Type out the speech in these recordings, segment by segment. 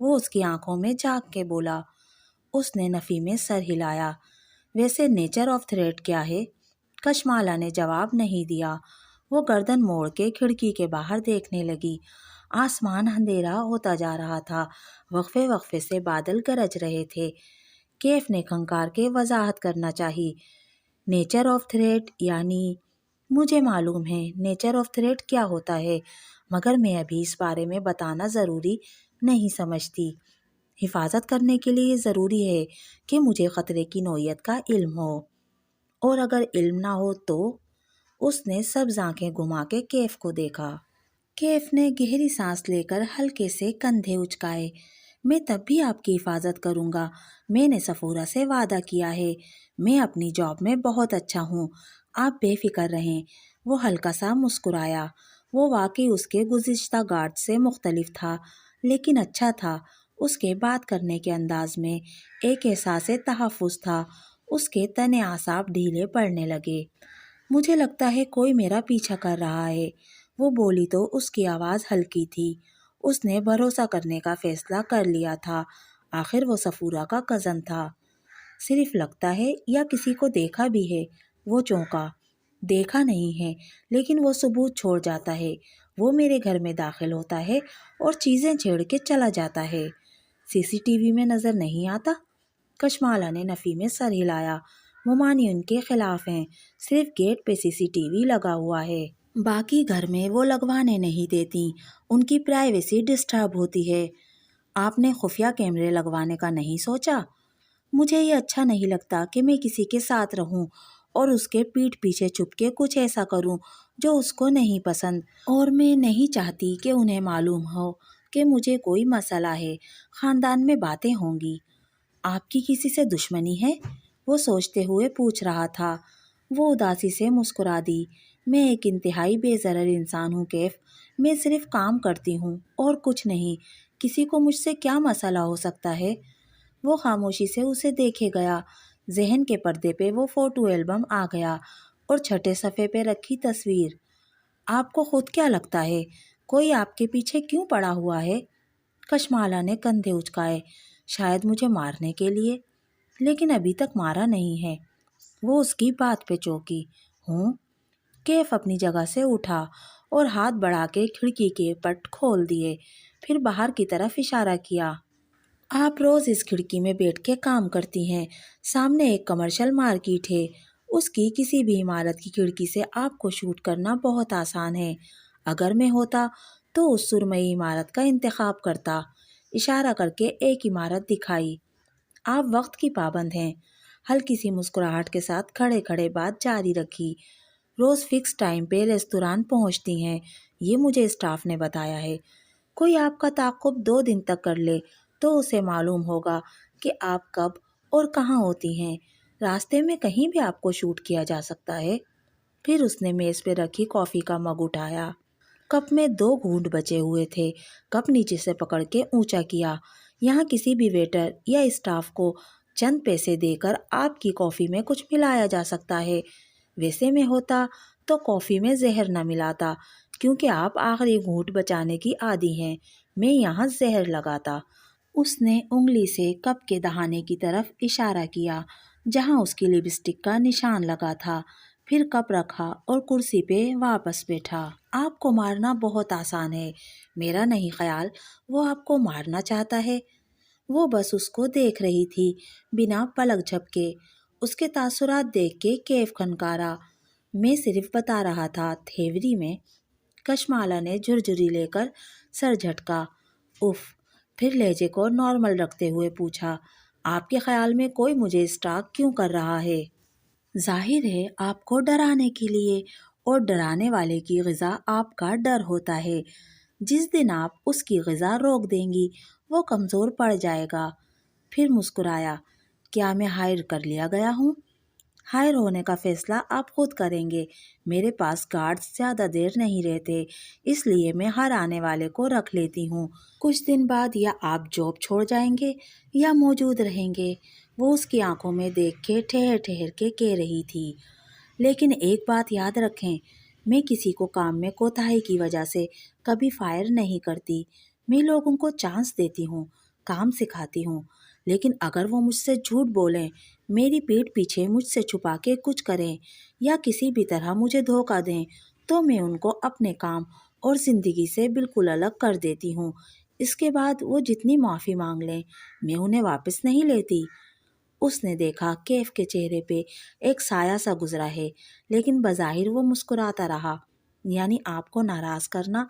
وہ اس کی آنکھوں میں جھانک کے بولا۔ اس نے نفی میں سر ہلایا۔ ویسے نیچر آف تھریٹ کیا ہے؟ کشمالا نے جواب نہیں دیا۔ وہ گردن موڑ کے کھڑکی کے باہر دیکھنے لگی۔ آسمان اندھیرا ہوتا جا رہا تھا، وقفے وقفے سے بادل گرج رہے تھے۔ کیف نے کھنکار کے وضاحت کرنا چاہی۔ نیچر آف تھریٹ یعنی؟ مجھے معلوم ہے نیچر آف تھریٹ کیا ہوتا ہے، مگر میں ابھی اس بارے میں بتانا ضروری نہیں سمجھتی۔ حفاظت کرنے کے لیے ضروری ہے کہ مجھے خطرے کی نوعیت کا علم ہو، اور اگر علم نہ ہو تو؟ اس نے سبز آنکھیں گھما کے کیف کو دیکھا۔ کیف نے گہری سانس لے کر ہلکے سے کندھے اچکائے۔ میں تب بھی آپ کی حفاظت کروں گا، میں نے صفورہ سے وعدہ کیا ہے۔ میں اپنی جاب میں بہت اچھا ہوں، آپ بے فکر رہیں۔ وہ ہلکا سا مسکرایا۔ وہ واقعی اس کے گزشتہ گارڈ سے مختلف تھا، لیکن اچھا تھا۔ اس کے بات کرنے کے انداز میں ایک احساس تحفظ تھا۔ اس کے تنے اعصاب ڈھیلے پڑنے لگے۔ مجھے لگتا ہے کوئی میرا پیچھا کر رہا ہے۔ وہ بولی تو اس کی آواز ہلکی تھی۔ اس نے بھروسہ کرنے کا فیصلہ کر لیا تھا، آخر وہ صفورہ کا کزن تھا۔ صرف لگتا ہے یا کسی کو دیکھا بھی ہے؟ وہ چونکا۔ دیکھا نہیں ہے، لیکن وہ ثبوت چھوڑ جاتا ہے۔ وہ میرے گھر میں داخل ہوتا ہے اور چیزیں چھیڑ کے چلا جاتا ہے۔ سی سی ٹی وی میں نظر نہیں آتا؟ کشمالا نے نفی میں سر ہلایا۔ ممانی ان کے خلاف ہیں، صرف گیٹ پہ سی سی ٹی وی لگا ہوا ہے، باقی گھر میں وہ لگوانے نہیں دیتی، ان کی پرائیویسی ڈسٹرب ہوتی ہے۔ آپ نے خفیہ کیمرے لگوانے کا نہیں سوچا؟ مجھے یہ اچھا نہیں لگتا کہ میں کسی کے ساتھ رہوں اور اس کے پیٹھ پیچھے چھپ کے کچھ ایسا کروں جو اس کو نہیں پسند، اور میں نہیں چاہتی کہ انہیں معلوم ہو کہ مجھے کوئی مسئلہ ہے۔ خاندان میں باتیں ہوں گی۔ آپ کی کسی سے دشمنی ہے؟ وہ سوچتے ہوئے پوچھ رہا تھا۔ وہ اداسی سے مسکرا دی۔ میں ایک انتہائی بے ضرر انسان ہوں کیف، میں صرف کام کرتی ہوں اور کچھ نہیں۔ کسی کو مجھ سے کیا مسئلہ ہو سکتا ہے؟ وہ خاموشی سے اسے دیکھے گیا۔ ذہن کے پردے پہ وہ فوٹو البم آ گیا اور چھٹے صفحے پہ رکھی تصویر۔ آپ کو خود کیا لگتا ہے کوئی آپ کے پیچھے کیوں پڑا ہوا ہے؟ کشمالا نے کندھے اچکائے۔ شاید مجھے مارنے کے لیے، لیکن ابھی تک مارا نہیں ہے۔ وہ اس کی بات پہ چونکی۔ ہوں؟ کیف اپنی جگہ سے اٹھا اور ہاتھ بڑھا کے کھڑکی کے پٹ کھول دیے، پھر باہر کی طرف اشارہ کیا۔ آپ روز اس کھڑکی میں بیٹھ کے کام کرتی ہیں، سامنے ایک کمرشل مارکیٹ ہے، اس کی کسی بھی عمارت کی کھڑکی سے آپ کو شوٹ کرنا بہت آسان ہے۔ اگر میں ہوتا تو اس سرمئی عمارت کا انتخاب کرتا۔ اشارہ کر کے ایک عمارت دکھائی۔ آپ وقت کی پابند ہیں۔ ہلکی سی مسکراہٹ کے ساتھ کھڑے کھڑے بات جاری رکھی۔ روز فکس ٹائم پہ ریستوران پہنچتی ہیں، یہ مجھے اسٹاف نے بتایا ہے۔ کوئی آپ کا تعاقب 2 دن تک کر لے تو اسے معلوم ہوگا کہ آپ کب اور کہاں ہوتی ہیں۔ راستے میں کہیں بھی آپ کو شوٹ کیا جا سکتا ہے۔ پھر اس نے میز پہ رکھی کافی کا مگ اٹھایا۔ کپ میں 2 گھونٹ بچے ہوئے تھے۔ کپ نیچے سے پکڑ کے اونچا کیا۔ یہاں کسی بھی ویٹر یا اسٹاف کو چند پیسے دے کر آپ کی کافی میں کچھ ملایا جا سکتا ہے۔ ویسے میں ہوتا تو کافی میں زہر نہ ملاتا، کیونکہ آپ آخری گھونٹ بچانے کی عادی ہیں۔ میں یہاں زہر لگاتا۔ اس نے انگلی سے کپ کے دہانے کی طرف اشارہ کیا جہاں اس کی لپسٹک کا نشان لگا تھا، پھر کپ رکھا اور کرسی پہ واپس بیٹھا۔ آپ کو مارنا بہت آسان ہے، میرا نہیں خیال وہ آپ کو مارنا چاہتا ہے۔ وہ بس اس کو دیکھ رہی تھی، بنا پلک جھپکے۔ اس کے تاثرات دیکھ کے کیف کھنکارا۔ میں صرف بتا رہا تھا تھیوری میں۔ کشمالا نے جھرجھری لے کر سر جھٹکا۔ اف۔ پھر لہجے کو نارمل رکھتے ہوئے پوچھا، آپ کے خیال میں کوئی مجھے اسٹاک کیوں کر رہا ہے؟ ظاہر ہے آپ کو ڈرانے کے لیے، اور ڈرانے والے کی غذا آپ کا ڈر ہوتا ہے۔ جس دن آپ اس کی غذا روک دیں گی وہ کمزور پڑ جائے گا۔ پھر مسکرایا۔ کیا میں ہائر کر لیا گیا ہوں؟ ہائر ہونے کا فیصلہ آپ خود کریں گے۔ میرے پاس گارڈز زیادہ دیر نہیں رہتے، اس لیے میں ہر آنے والے کو رکھ لیتی ہوں۔ کچھ دن بعد یا آپ جاب چھوڑ جائیں گے یا موجود رہیں گے۔ وہ اس کی آنکھوں میں دیکھ کے ٹھہر ٹھہر کے کہہ رہی تھی، لیکن ایک بات یاد رکھیں، میں کسی کو کام میں کوتاہی کی وجہ سے کبھی فائر نہیں کرتی۔ میں لوگوں کو چانس دیتی ہوں، کام سکھاتی ہوں، لیکن اگر وہ مجھ سے جھوٹ بولیں، میری پیٹھ پیچھے مجھ سے چھپا کے کچھ کریں یا کسی بھی طرح مجھے دھوکہ دیں تو میں ان کو اپنے کام اور زندگی سے بالکل الگ کر دیتی ہوں۔ اس کے بعد وہ جتنی معافی مانگ لیں میں انہیں واپس نہیں لیتی۔ اس نے دیکھا کیف کے چہرے پہ ایک سایہ سا گزرا ہے، لیکن بظاہر وہ مسکراتا رہا۔ یعنی آپ کو ناراض کرنا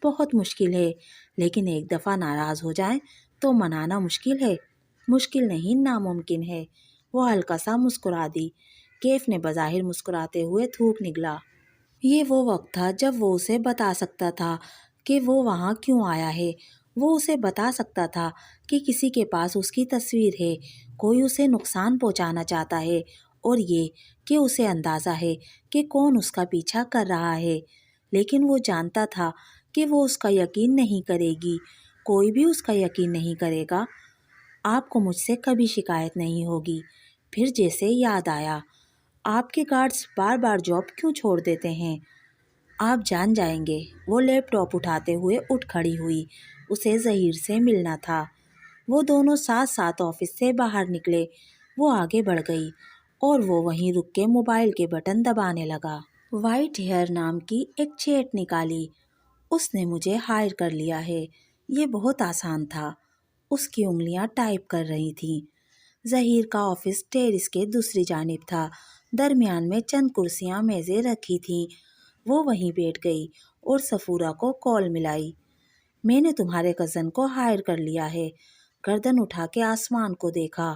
بہت مشکل ہے، لیکن ایک دفعہ ناراض ہو جائیں تو منانا مشکل ہے؟ مشکل نہیں، ناممکن ہے۔ وہ ہلکا سا مسکرا دی۔ کیف نے بظاہر مسکراتے ہوئے تھوک نگلا۔ یہ وہ وقت تھا جب وہ اسے بتا سکتا تھا کہ وہ وہاں کیوں آیا ہے۔ وہ اسے بتا سکتا تھا کہ کسی کے پاس اس کی تصویر ہے، کوئی اسے نقصان پہنچانا چاہتا ہے، اور یہ کہ اسے اندازہ ہے کہ کون اس کا پیچھا کر رہا ہے۔ لیکن وہ جانتا تھا کہ وہ اس کا یقین نہیں کرے گی، کوئی بھی اس کا یقین نہیں کرے گا۔ آپ کو مجھ سے کبھی شکایت نہیں ہوگی۔ پھر جیسے یاد آیا، آپ کے گارڈز بار بار جاب کیوں چھوڑ دیتے ہیں؟ آپ جان جائیں گے۔ وہ لیپ ٹاپ اٹھاتے ہوئے اٹھ کھڑی ہوئی۔ اسے ظہیر سے ملنا تھا۔ وہ دونوں ساتھ ساتھ آفس سے باہر نکلے۔ وہ آگے بڑھ گئی اور وہ وہیں رک کے موبائل کے بٹن دبانے لگا۔ وائٹ ہیئر نام کی ایک چیٹ نکالی۔ اس نے مجھے ہائر کر لیا ہے۔ یہ بہت آسان تھا۔ اس کی انگلیاں ٹائپ کر رہی تھیں۔ ظہیر کا آفس ٹیرس کے دوسری جانب تھا۔ درمیان میں چند کرسیاں میزیں رکھی تھیں۔ وہ وہیں بیٹھ گئی اور صفورہ کو کال ملائی۔ میں نے تمہارے کزن کو ہائر کر لیا ہے۔ گردن اٹھا کے آسمان کو دیکھا۔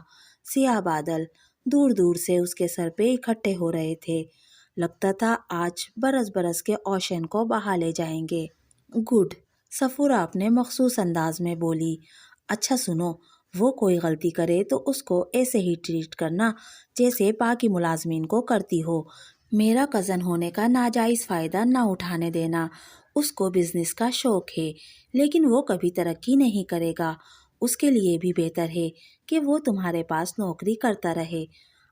سیاہ بادل دور دور سے اس کے سر پہ اکٹھے ہو رہے تھے۔ لگتا تھا آج برس برس کے اوشین کو بہا لے جائیں گے۔ گڈ، صفورہ اپنے مخصوص انداز میں بولی۔ اچھا سنو، وہ کوئی غلطی کرے تو اس کو ایسے ہی ٹریٹ کرنا جیسے باقی ملازمین کو کرتی ہو۔ میرا کزن ہونے کا ناجائز فائدہ نہ اٹھانے دینا۔ اس کو بزنس کا شوق ہے، لیکن وہ کبھی ترقی نہیں کرے گا۔ اس کے لیے بھی بہتر ہے کہ وہ تمہارے پاس نوکری کرتا رہے۔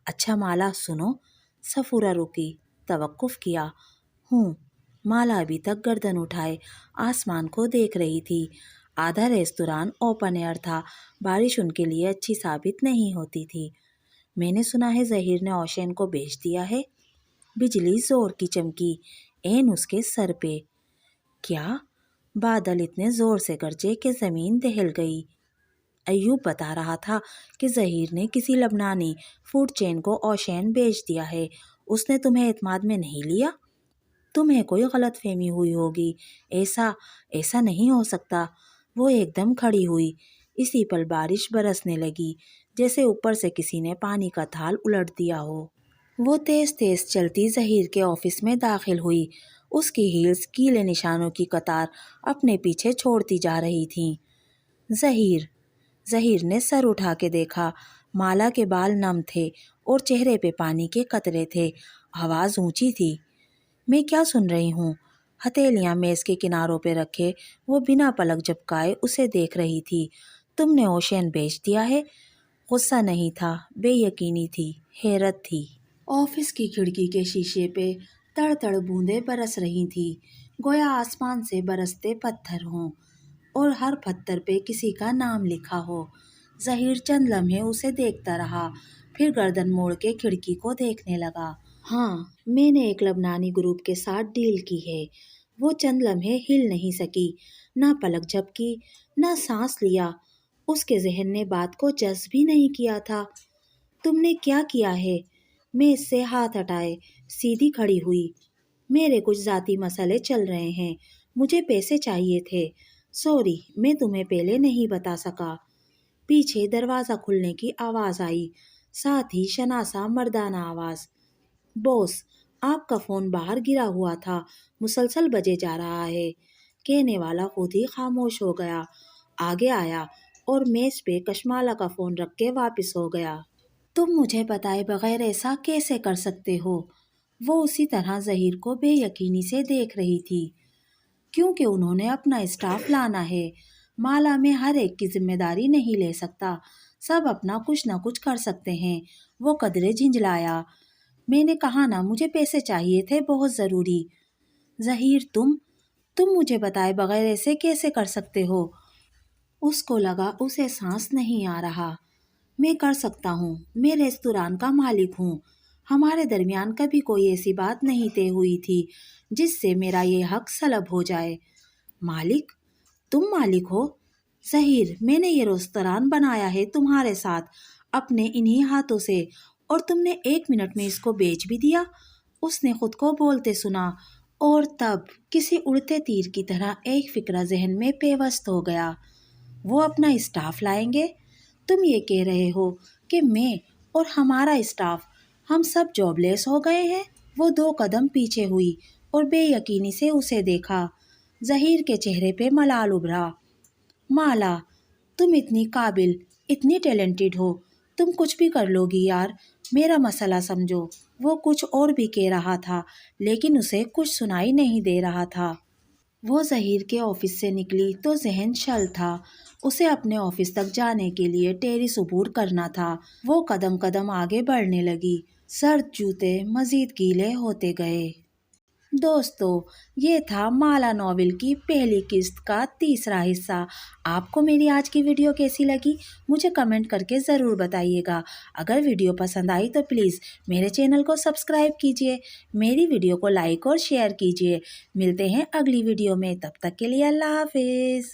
اچھا مالا سنو۔ صفورہ رکی، توقف کیا۔ مالا ابھی تک گردن اٹھائے آسمان کو دیکھ رہی تھی۔ آدھا ریستوران اوپن ایئر تھا، بارش ان کے لیے اچھی ثابت نہیں ہوتی تھی۔ میں نے سنا ہے ظہیر نے اوشین کو بیچ دیا ہے۔ بجلی زور کی چمکی عین اس کے سر پہ۔ کیا؟ بادل اتنے زور سے گرجے کہ زمین دہل گئی۔ ایوب بتا رہا تھا کہ ظہیر نے کسی لبنانی فوڈ چین کو اوشین بیچ دیا ہے۔ اس نے تمہیں اعتماد میں نہیں لیا؟ تمہیں کوئی غلط فہمی ہوئی ہوگی۔ ایسا نہیں ہو سکتا۔ وہ ایک دم کھڑی ہوئی۔ اسی پل بارش برسنے لگی، جیسے اوپر سے کسی نے پانی کا تھال الٹ دیا ہو۔ وہ تیز تیز چلتی ظہیر کے آفس میں داخل ہوئی۔ اس کی ہیلز گیلے نشانوں کی قطار اپنے پیچھے چھوڑتی جا رہی تھیں۔ ظہیر نے سر اٹھا کے دیکھا۔ مالا کے بال نم تھے اور چہرے پہ پانی کے قطرے تھے۔ آواز اونچی تھی۔ میں کیا سن رہی ہوں؟ ہتھیلیاں میز کے کناروں پہ رکھے وہ بنا پلک جھپکائے اسے دیکھ رہی تھی۔ تم نے اوشین بیچ دیا ہے؟ غصہ نہیں تھا، بے یقینی تھی، حیرت تھی۔ آفس کی کھڑکی کے شیشے پہ تڑ تڑ بوندیں برس رہی تھی، گویا آسمان سے برستے پتھر ہوں اور ہر پتھر پہ کسی کا نام لکھا ہو۔ ظہیر چند لمحے اسے دیکھتا رہا، پھر گردن موڑ کے کھڑکی کو دیکھنے لگا۔ ہاں، میں نے ایک لبنانی گروپ کے ساتھ ڈیل کی ہے۔ وہ چند لمحے ہل نہیں سکی، نہ پلک جھپکی، نہ سانس لیا۔ اس کے ذہن نے بات کو جذب بھی نہیں کیا تھا۔ تم نے کیا کیا ہے؟ میں اس سے ہاتھ ہٹائے سیدھی کھڑی ہوئی۔ میرے کچھ ذاتی مسئلے چل رہے ہیں، مجھے پیسے چاہیے تھے۔ سوری، میں تمہیں پہلے نہیں بتا سکا۔ پیچھے دروازہ کھلنے کی آواز آئی، ساتھ ہی شناسا مردانہ آواز۔ بوس، آپ کا فون باہر گرا ہوا تھا، مسلسل بجے جا رہا ہے۔ کہنے والا خود ہی خاموش ہو گیا، آگے آیا اور میز پہ کشمالہ کا فون رکھ کے واپس ہو گیا۔ تم مجھے بتائے بغیر ایسا کیسے کر سکتے ہو؟ وہ اسی طرح ظہیر کو بے یقینی سے دیکھ رہی تھی۔ کیونکہ انہوں نے اپنا اسٹاف لانا ہے۔ مالا میں ہر ایک کی ذمہ داری نہیں لے سکتا، سب اپنا کچھ نہ کچھ کر سکتے ہیں۔ وہ قدرے جھنجھلایا۔ میں نے کہا نا، مجھے پیسے چاہیے تھے، بہت ضروری۔ ظہیر، تم مجھے بتائے بغیر ایسے کیسے کر سکتے ہو؟ اس کو لگا اسے سانس نہیں آ رہا۔ میں کر سکتا ہوں، میں ریستوران کا مالک ہوں۔ ہمارے درمیان کبھی کوئی ایسی بات نہیں طے ہوئی تھی جس سے میرا یہ حق سلب ہو جائے۔ مالک؟ تم مالک ہو؟ ظہیر، میں نے یہ ریستوران بنایا ہے تمہارے ساتھ اپنے انہی ہاتھوں سے، اور تم نے 1 منٹ میں اس کو بیچ بھی دیا۔ اس نے خود کو بولتے سنا، اور تب کسی اڑتے تیر کی طرح ایک فکرہ ذہن میں پیوست ہو گیا۔ وہ اپنا اسٹاف لائیں گے؟ تم یہ کہہ رہے ہو کہ میں اور ہمارا اسٹاف ہم سب جاب لیس ہو گئے ہیں؟ وہ 2 قدم پیچھے ہوئی اور بے یقینی سے اسے دیکھا۔ ظہیر کے چہرے پہ ملال ابھرا۔ مالا، تم اتنی قابل، اتنی ٹیلنٹڈ ہو، تم کچھ بھی کر لو گی یار، میرا مسئلہ سمجھو۔ وہ کچھ اور بھی کہہ رہا تھا لیکن اسے کچھ سنائی نہیں دے رہا تھا۔ وہ ظہیر کے آفس سے نکلی تو ذہن شل تھا۔ اسے اپنے آفس تک جانے کے لیے ٹیرس عبور کرنا تھا۔ وہ قدم قدم آگے بڑھنے لگی۔ سرد جوتے مزید گیلے ہوتے گئے۔ دوستو، یہ تھا مالا ناول کی پہلی قسط کا تیسرا حصہ۔ آپ کو میری آج کی ویڈیو کیسی لگی؟ مجھے کمنٹ کر کے ضرور بتائیے گا۔ اگر ویڈیو پسند آئی تو پلیز میرے چینل کو سبسکرائب کیجیے، میری ویڈیو کو لائک اور شیئر کیجیے۔ ملتے ہیں اگلی ویڈیو میں، تب تک کے لیے اللہ حافظ۔